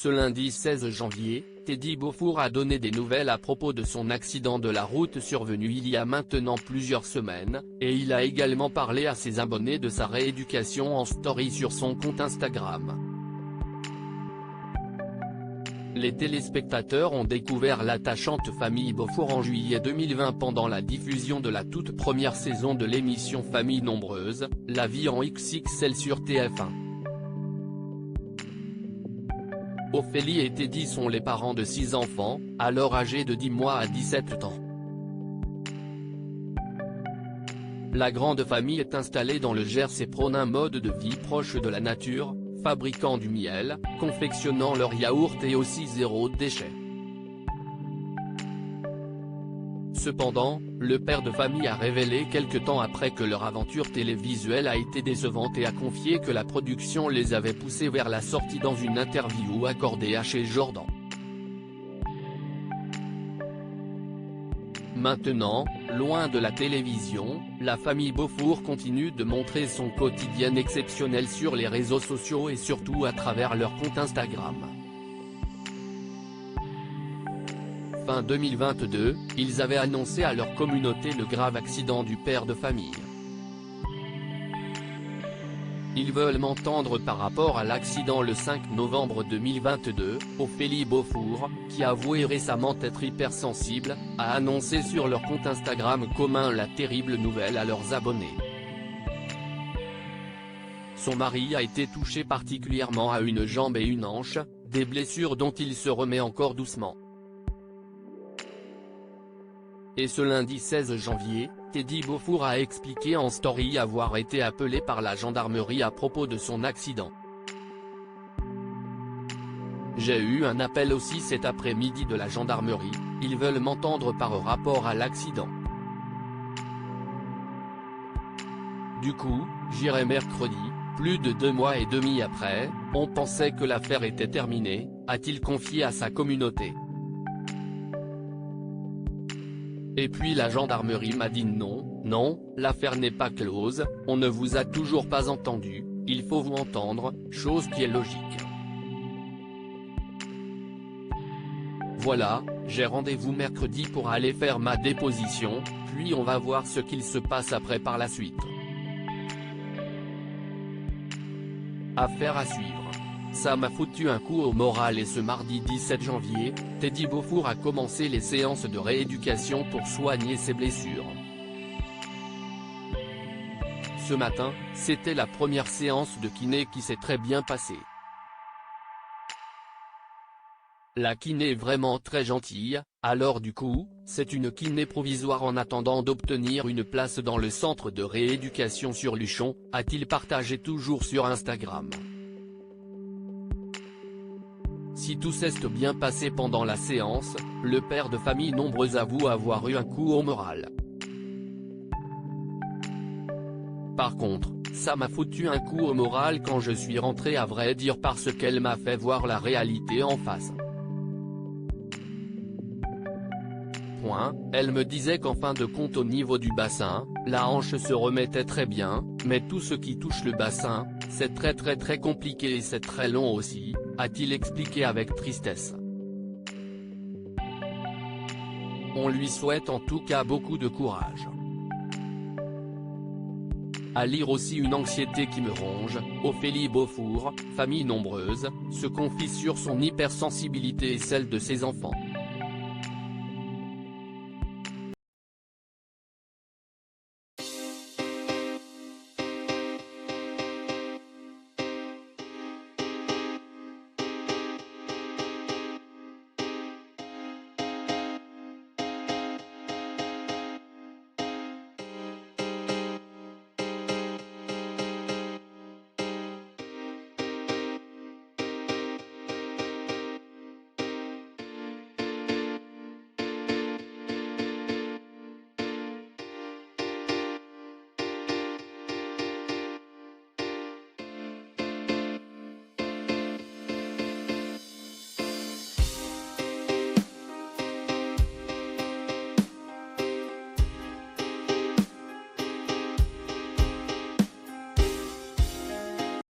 Ce lundi 16 janvier, Teddy Beaufour a donné des nouvelles à propos de son accident de la route survenu il y a maintenant plusieurs semaines, et il a également parlé à ses abonnés de sa rééducation en story sur son compte Instagram. Les téléspectateurs ont découvert l'attachante famille Beaufour en juillet 2020 pendant la diffusion de la toute première saison de l'émission Famille Nombreuse, La Vie en XXL sur TF1. Ophélie et Teddy sont les parents de 6 enfants, alors âgés de 10 mois à 17 ans. La grande famille est installée dans le Gers et prône un mode de vie proche de la nature, fabriquant du miel, confectionnant leurs yaourts et aussi zéro déchet. Cependant, le père de famille a révélé quelque temps après que leur aventure télévisuelle a été décevante et a confié que la production les avait poussés vers la sortie dans une interview accordée à chez Jordan. Maintenant, loin de la télévision, la famille Beaufour continue de montrer son quotidien exceptionnel sur les réseaux sociaux et surtout à travers leur compte Instagram. Fin 2022, ils avaient annoncé à leur communauté le grave accident du père de famille. Ils veulent m'entendre par rapport à l'accident le 5 novembre 2022, Ophélie Beaufour, qui a avoué récemment être hypersensible, a annoncé sur leur compte Instagram commun la terrible nouvelle à leurs abonnés. Son mari a été touché particulièrement à une jambe et une hanche, des blessures dont il se remet encore doucement. Et ce lundi 16 janvier, Teddy Beaufour a expliqué en story avoir été appelé par la gendarmerie à propos de son accident. J'ai eu un appel aussi cet après-midi de la gendarmerie, ils veulent m'entendre par rapport à l'accident. Du coup, j'irai mercredi, plus de 2 mois et demi après, on pensait que l'affaire était terminée, a-t-il confié à sa communauté. Et puis la gendarmerie m'a dit non, l'affaire n'est pas close, on ne vous a toujours pas entendu, il faut vous entendre, chose qui est logique. Voilà, j'ai rendez-vous mercredi pour aller faire ma déposition, puis on va voir ce qu'il se passe après par la suite. Affaire à suivre. Ça m'a foutu un coup au moral et ce mardi 17 janvier, Teddy Beaufour a commencé les séances de rééducation pour soigner ses blessures. Ce matin, c'était la première séance de kiné qui s'est très bien passée. La kiné est vraiment très gentille, alors du coup, c'est une kiné provisoire en attendant d'obtenir une place dans le centre de rééducation sur Luchon, a-t-il partagé toujours sur Instagram. Si tout s'est bien passé pendant la séance, le père de famille nombreuse avoue avoir eu un coup au moral. Par contre, ça m'a foutu un coup au moral quand je suis rentré à vrai dire parce qu'elle m'a fait voir la réalité en face. Elle me disait qu'en fin de compte au niveau du bassin, la hanche se remettait très bien, mais tout ce qui touche le bassin, c'est très compliqué et c'est très long aussi, a-t-il expliqué avec tristesse. On lui souhaite en tout cas beaucoup de courage. À lire aussi une anxiété qui me ronge, Ophélie Beaufour, famille nombreuse, se confie sur son hypersensibilité et celle de ses enfants.